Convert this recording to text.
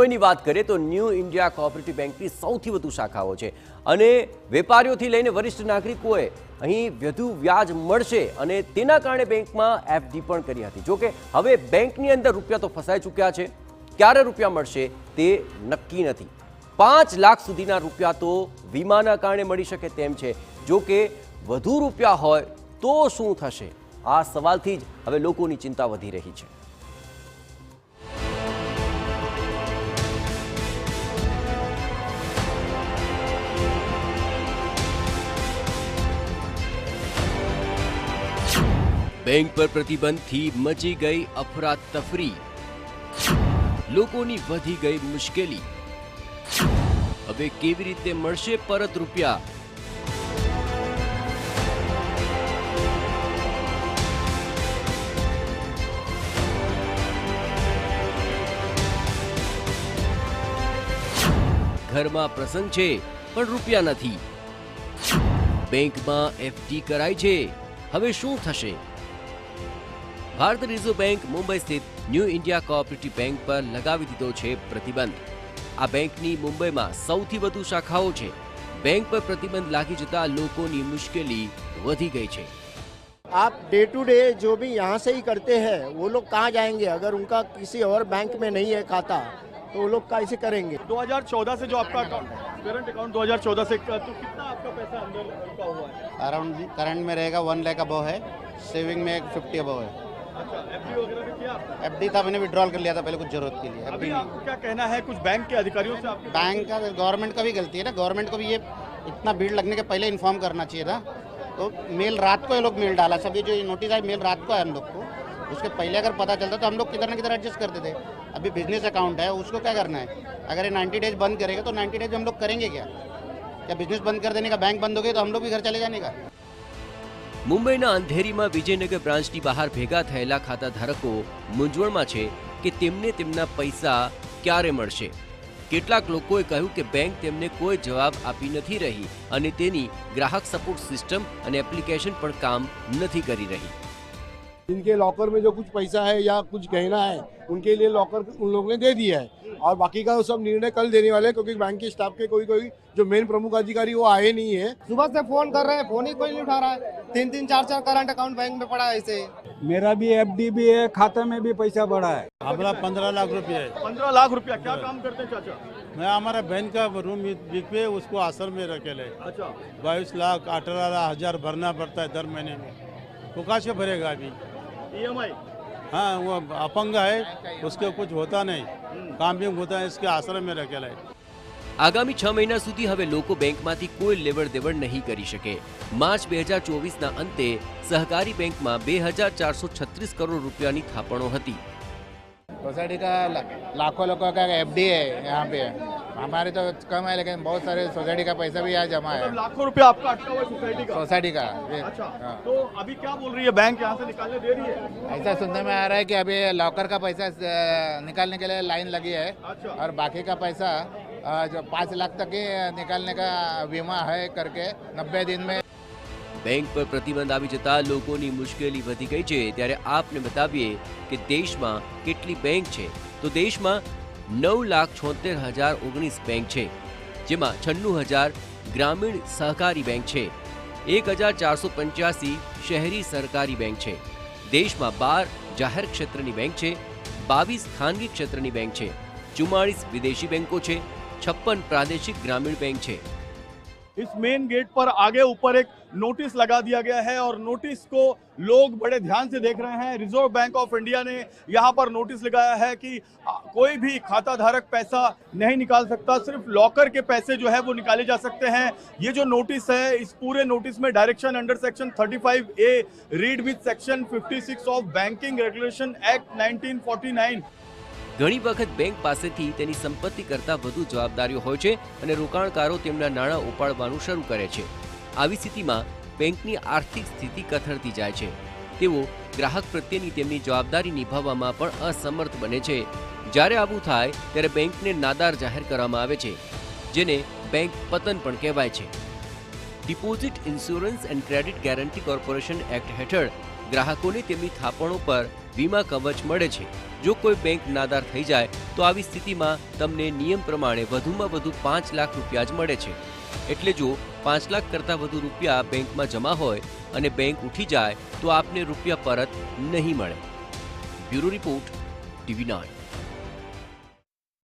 મુંબઈની વાત કરીએ તો ન્યૂ ઇન્ડિયા કોઓપરેટિવ બેંકની સૌથી વધુ શાખાઓ છે અને વેપારીઓથી લઈને વરિષ્ઠ નાગરિકોએ અહીં વધુ વ્યાજ મળશે અને તેના કારણે બેંકમાં એફડી પણ કરી હતી। જોકે હવે બેંકની અંદર રૂપિયા તો ફસાઈ ચૂક્યા છે, ક્યારે રૂપિયા મળશે તે નક્કી નથી। 5 લાખ સુધીના રૂપિયા તો વીમાના કારણે મળી શકે તેમ છે। જોકે વધુ રૂપિયા હોય તો શું થશે, આ સવાલથી જ હવે લોકોની ચિંતા વધી રહી છે। બેંક પર પ્રતિબંધથી મચી ગઈ અફરાતફરી, લોકોની વધી ગઈ મુશ્કેલી। હવે કેવી રીતે મળશે પરત રૂપિયા? ઘરમાં પ્રસંગ છે પણ રૂપિયા નથી, બેંકમાં એફડી કરાઈ છે, હવે શું થશે? ભારતીય રિઝર્વ બેંક મુંબઈ સ્થિત ન્યૂ ઇન્ડિયા કોઓપરેટિવ બેંક પર લગાવી દીધો છે પ્રતિબંધ। આ બેંકની મુંબઈમાં સૌથી વધુ શાખાઓ છે। બેંક પર પ્રતિબંધ લાગી જતા લોકોની મુશ્કેલી વધી ગઈ છે। आप डे टू डे जो भी यहाँ से ही करते हैं वो लोग कहाँ जाएंगे? अगर उनका किसी और बैंक में नहीं है खाता तो वो लोग कैसे करेंगे? 2014 से जो आपका करंट अकाउंट 2014 से, तो कितना आपका पैसा अंदर रुका हुआ है? अराउंड करंट में रहेगा 1 लाख अबव है, सेविंग में 50 अबव है। अच्छा, एफडी वगैरह भी किया आपने? एफडी था, मैंने विड्रॉल कर लिया था पहले कुछ जरूरत के लिए। अभी आपको क्या कहना है कुछ बैंक के अधिकारियों से? आपके बैंक का गवर्नमेंट का भी गलती है ना, गवर्नमेंट को भी ये इतना भीड़ लगने के पहले इन्फॉर्म करना चाहिए था। तो मेल रात को ये लोग मेल डाला, सब ये जो नोटिस आया मेल रात को है हम लोग को, उसके पहले अगर पता चलता तो हम लोग किधर ना किधर एडजस्ट करते थे। अभी बिजनेस अकाउंट है, उसको क्या करना है? अगर ये 90 डेज बंद करेगा तो 90 डेज हम लोग करेंगे क्या? क्या बिजनेस बंद कर देने का, बैंक बंद हो गई तो हम लोग भी घर चले जाने का? મુંબઈના અંધેરીમાં વિજયનગર બ્રાન્ચની બહાર ભેગા થયેલા ખાતાધારકો મૂંઝવણમાં છે કે તેમને તેમના પૈસા ક્યારે મળશે। કેટલાક લોકોએ કહ્યું કે બેંક તેમને કોઈ જવાબ આપી નથી રહી અને તેની ગ્રાહક સપોર્ટ સિસ્ટમ અને એપ્લિકેશન પણ કામ નથી કરી રહી। जिनके लॉकर में जो कुछ पैसा है या कुछ गहना है उनके लिए लॉकर उन लोगों ने दे दिया है और बाकी का सब निर्णय कल देने वाले हैं, क्योंकि बैंक के स्टाफ के कोई जो मेन प्रमुख अधिकारी वो आए नहीं है। सुबह से फोन कर रहे हैं, फोन ही कोई नहीं उठा रहा है। 3-3 4-4 करंट अकाउंट बैंक में पड़ा है ऐसे। मेरा भी एफडी भी है, खाते में भी पैसा बढ़ा है। हमारा 15 लाख रुपए है। 15 लाख रुपया क्या काम करते हैं चाचा? मैं हमारा बहन का रूम बिक पे उसको आश्रम में रखेले। अच्छा, 22 लाख 18,000 भरना पड़ता है दर महीने में, तो कहाँ से भरेगा अभी? EMI? हाँ, वो अपंग है, उसके कुछ होता नहीं, काम भी होता है, इसके आश्रम में रखेला है। આગામી 6 મહિના સુધી હવે લોકો બેંકમાંથી કોઈ લેવડ દેવડ નહીં કરી શકે। માર્ચ 2024ના અંતે સહકારી બેંકમાં 2,436 કરોડ રૂપિયાની થાપણો હતી। सोसाइटी का लाखों लोगों का एफडी है यहाँ पे, हमारे तो कम है लेकिन बहुत सारे सोसाइटी का पैसा भी यहाँ जमा है। मतलब लाखों रुपया आपका अटका हुआ है सोसाइटी का? सोसाइटी का अच्छा, हाँ। तो अभी क्या बोल रही है बैंक, यहाँ से निकालने दे रही है? ऐसा सुनने में आ रहा है कि अभी लॉकर का पैसा निकालने के लिए लाइन लगी है अच्छा। और बाकी का पैसा जो 5 लाख तक ही निकालने का बीमा है करके 90 दिन में। બેંક પર પ્રતિબંધ આવી જતા લોકોની મુશ્કેલી વધી ગઈ છે। ત્યારે આપને બતાવીએ કે દેશમાં કેટલી બેંક છે। તો દેશમાં 9,76,019 બેંક છે, જેમાં 96,000 ગ્રામીણ સહકારી બેંક છે, 1,485 શહેરી સરકારી બેંક છે। દેશમાં 12 જાહેર ક્ષેત્રની બેંક છે, 22 ખાનગી ક્ષેત્રની બેંક છે, 44 વિદેશી બેંકો છે, 56 પ્રાદેશિક ग्रामीण बैंक છે। इस मेन गेट पर आगे ऊपर एक नोटिस लगा दिया गया है और नोटिस को लोग बड़े ध्यान से देख रहे हैं। रिजर्व बैंक ऑफ इंडिया ने यहाँ पर नोटिस लगाया है कि कोई भी खाता धारक पैसा नहीं निकाल सकता, सिर्फ लॉकर के पैसे जो है वो निकाले जा सकते हैं। ये जो नोटिस है, इस पूरे नोटिस में direction under section 35A read with section 56 of banking regulation act 1949। ઘણી વખત બેંક પાસેથી તેની સંપત્તિ કરતાં વધુ જવાબદારીઓ હોય છે અને રોકાણકારો તેમના નાણાં ઉપાડવાનું શરૂ કરે છે। આવી સ્થિતિમાં બેંકની આર્થિક સ્થિતિ કથળતી જાય છે। તેઓ ગ્રાહક પ્રત્યેની તેમની જવાબદારી નિભાવવામાં પણ અસમર્થ બને છે। જ્યારે આવું થાય ત્યારે બેંકને નાદાર જાહેર કરવામાં આવે છે, જેને બેંક પતન પણ કહેવાય છે। Deposit insurance and credit guarantee corporation act હેઠળ ગ્રાહકોને તેમની થાપણો પર વીમા કવચ મળે છે। જો કોઈ બેંક નાદાર થઈ જાય તો આવી સ્થિતિમાં તમને નિયમ પ્રમાણે વધુમાં વધુ 5 લાખ રૂપિયા જ મળે છે. એટલે જો 5 લાખ કરતાં વધુ રૂપિયા બેંકમાં જમા હોય અને બેંક ઉઠી જાય તો આપને રૂપિયા પરત નહીં મળે. Bureau report, TV9.